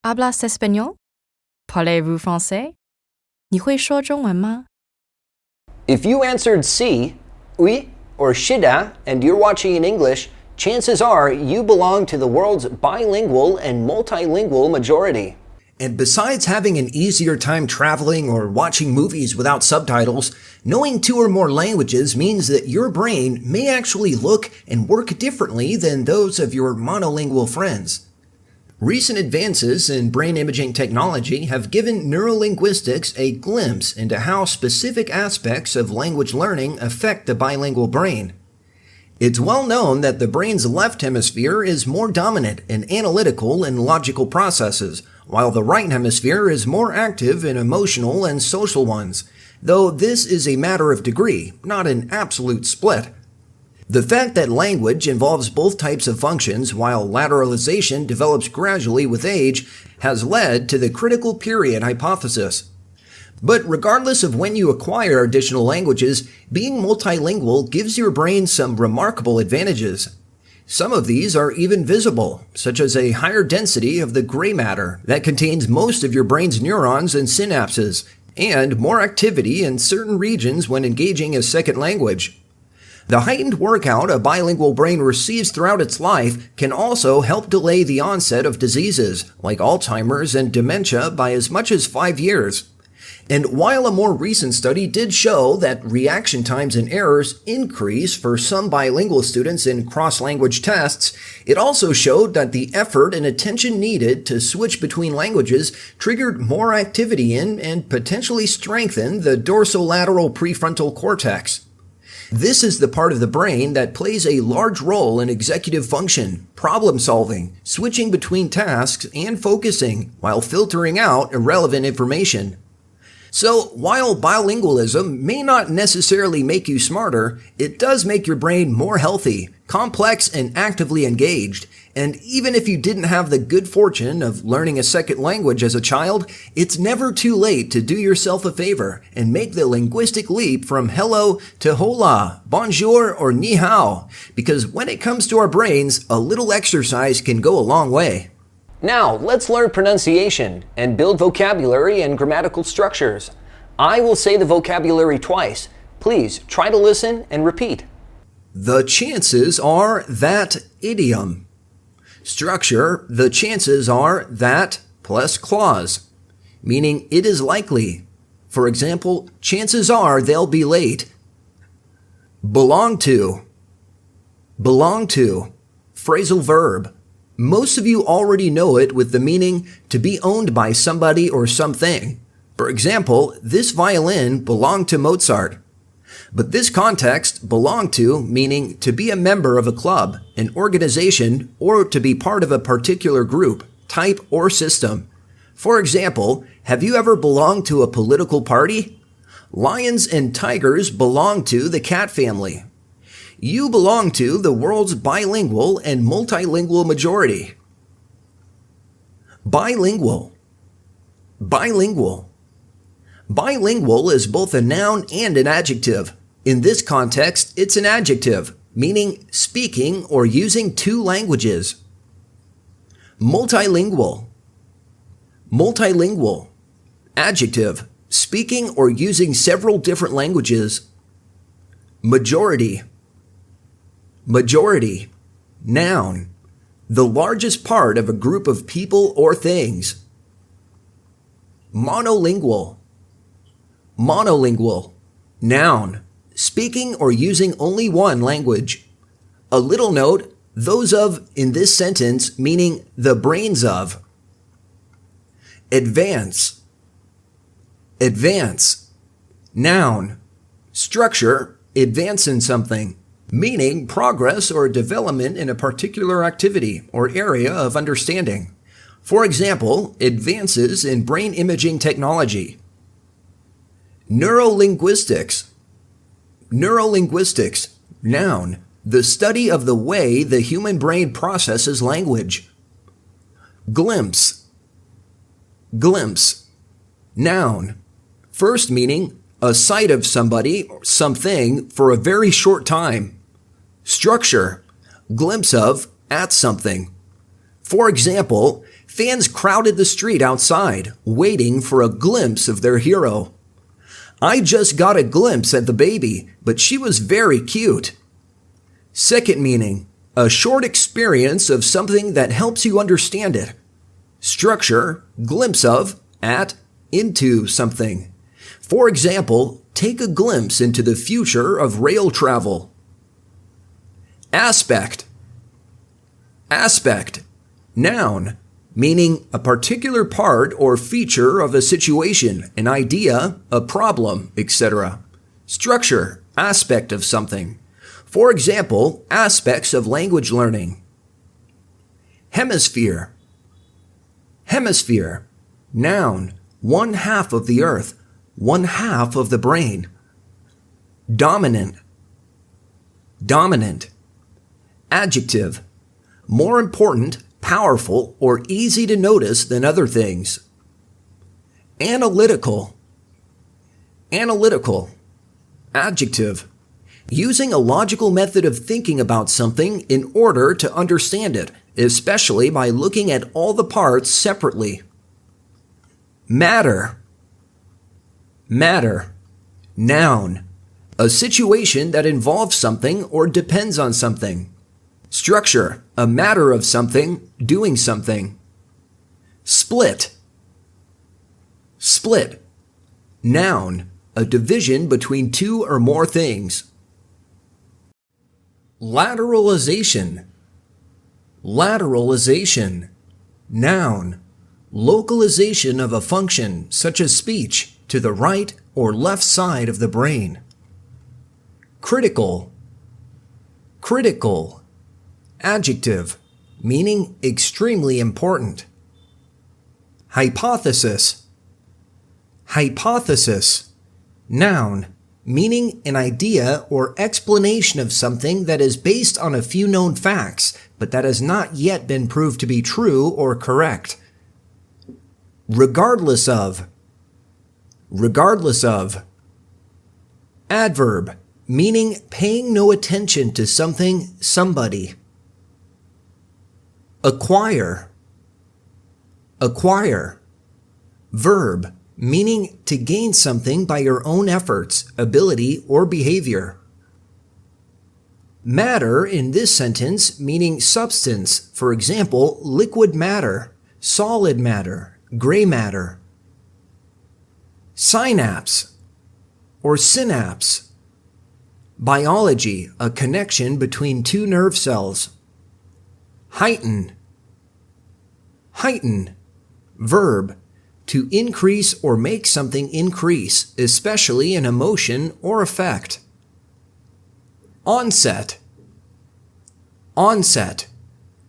Hablas español? Parlez-vous français? 你会说中文吗？ If you answered C, oui, or shida, and you're watching in English, chances are you belong to the world's bilingual and multilingual majority. And besides having an easier time traveling or watching movies without subtitles, knowing 2 or more languages means that your brain may actually look and work differently than those of your monolingual friends. Recent advances in brain imaging technology have given neurolinguistics a glimpse into how specific aspects of language learning affect the bilingual brain. It's well known that the brain's left hemisphere is more dominant in analytical and logical processes, while the right hemisphere is more active in emotional and social ones, though this is a matter of degree, not an absolute split. The fact that language involves both types of functions while lateralization develops gradually with age has led to the critical period hypothesis. But regardless of when you acquire additional languages, being multilingual gives your brain some remarkable advantages. Some of these are even visible, such as a higher density of the gray matter that contains most of your brain's neurons and synapses, and more activity in certain regions when engaging a second language. The heightened workout a bilingual brain receives throughout its life can also help delay the onset of diseases like Alzheimer's and dementia by as much as 5 years. And while a more recent study did show that reaction times and errors increase for some bilingual students in cross-language tests, it also showed that the effort and attention needed to switch between languages triggered more activity in and potentially strengthened the dorsolateral prefrontal cortex. This is the part of the brain that plays a large role in executive function, problem solving, switching between tasks, and focusing, while filtering out irrelevant information. So, while bilingualism may not necessarily make you smarter, it does make your brain more healthy, complex, and actively engaged. And even if you didn't have the good fortune of learning a second language as a child, it's never too late to do yourself a favor and make the linguistic leap from hello to hola, bonjour, or ni hao. Because when it comes to our brains, a little exercise can go a long way. Now, let's learn pronunciation and build vocabulary and grammatical structures. I will say the vocabulary twice. Please try to listen and repeat. The chances are that idiom. Structure, the chances are that plus clause, meaning it is likely. For example, chances are they'll be late. Belong to. Belong to. Phrasal verb. Most of you already know it with the meaning to be owned by somebody or something. For example, this violin belonged to Mozart. But this context, belong to, meaning to be a member of a club, an organization, or to be part of a particular group, type, or system. For example, have you ever belonged to a political party? Lions and tigers belong to the cat family. You belong to the world's bilingual and multilingual majority. Bilingual. Bilingual. Bilingual is both a noun and an adjective. In this context, it's an adjective, meaning speaking or using 2 languages. Multilingual. Multilingual. Adjective, speaking or using several different languages. Majority. Majority. Noun. The largest part of a group of people or things. Monolingual. Monolingual. Noun. Speaking or using only one language. A little note, those of in this sentence meaning the brains of. Advance. Advance. Noun. Structure, advance in something, meaning progress or development in a particular activity or area of understanding. For example, advances in brain imaging technology. Neurolinguistics. Neurolinguistics, noun, the study of the way the human brain processes language. Glimpse. Glimpse, noun, first meaning a sight of somebody or something for a very short time. Structure, glimpse of, at something. For example, Fans crowded the street outside, waiting for a glimpse of their hero. I just got a glimpse at the baby, but she was very cute. Second meaning, a short experience of something that helps you understand it. Structure, glimpse of, at, into something. For example, take a glimpse into the future of rail travel. Aspect. Aspect, noun, meaning a particular part or feature of a situation, an idea, a problem, etc. Structure, aspect of something. For example, aspects of language learning. Hemisphere. Hemisphere, noun, one half of the earth, one half of the brain. Dominant. Dominant. Adjective, more important, powerful, or easy to notice than other things. Analytical. Analytical. Adjective, using a logical method of thinking about something in order to understand it, especially by looking at all the parts separately. Matter. Matter, noun, a situation that involves something or depends on something. Structure, a matter of something, doing something. Split. Split, noun, a division between two or more things. Lateralization. Lateralization, noun, localization of a function such as speech to the right or left side of the brain. Critical. Critical, adjective, meaning extremely important. Hypothesis. Hypothesis, noun, meaning an idea or explanation of something that is based on a few known facts, but that has not yet been proved to be true or correct. Regardless of. Regardless of. Adverb, meaning paying no attention to something, somebody. Acquire. Acquire, verb, meaning to gain something by your own efforts, ability, or behavior. Matter in this sentence meaning substance, for example, liquid matter, solid matter, gray matter. Synapse or synapse, biology, a connection between two nerve cells. Heighten. Heighten, verb, to increase or make something increase, especially an emotion or effect. Onset. Onset,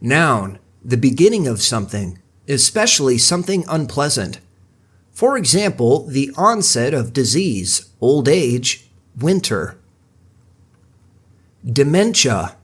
noun, the beginning of something, especially something unpleasant. For example, the onset of disease, old age, winter. Dementia.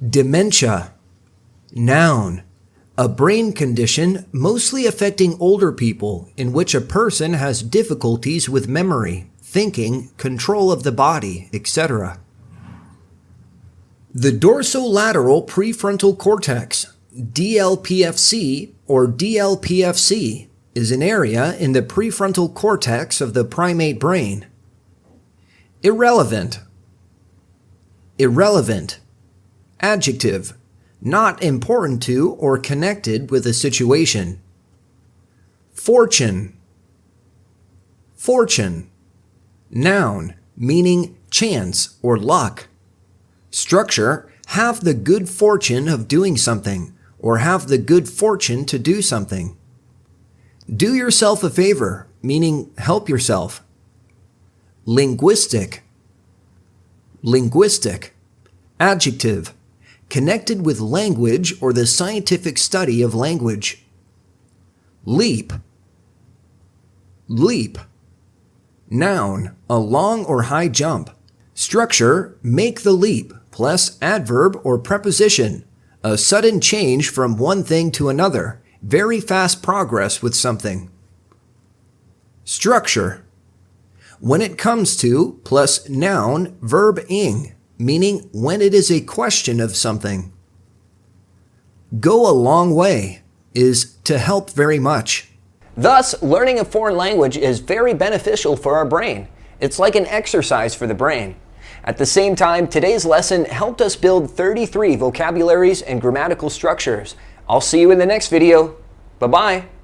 Dementia, noun, a brain condition mostly affecting older people in which a person has difficulties with memory, thinking, control of the body, etc. The dorsolateral prefrontal cortex, DLPFC or DLPFC, is an area in the prefrontal cortex of the primate brain. Irrelevant. Irrelevant, adjective, not important to or connected with a situation. Fortune. Fortune, noun, meaning chance or luck. Structure, have the good fortune of doing something, or have the good fortune to do something. Do yourself a favor, meaning help yourself. Linguistic. Linguistic, adjective, connected with language or the scientific study of language. Leap. Leap, noun, a long or high jump. Structure, make the leap, plus adverb or preposition, a sudden change from one thing to another, very fast progress with something. Structure, when it comes to, plus noun, verb ing, meaning when it is a question of something. Go a long way, is to help very much. Thus, learning a foreign language is very beneficial for our brain. It's like an exercise for the brain. At the same time, today's lesson helped us build 33 vocabularies and grammatical structures. I'll see you in the next video. Bye-bye.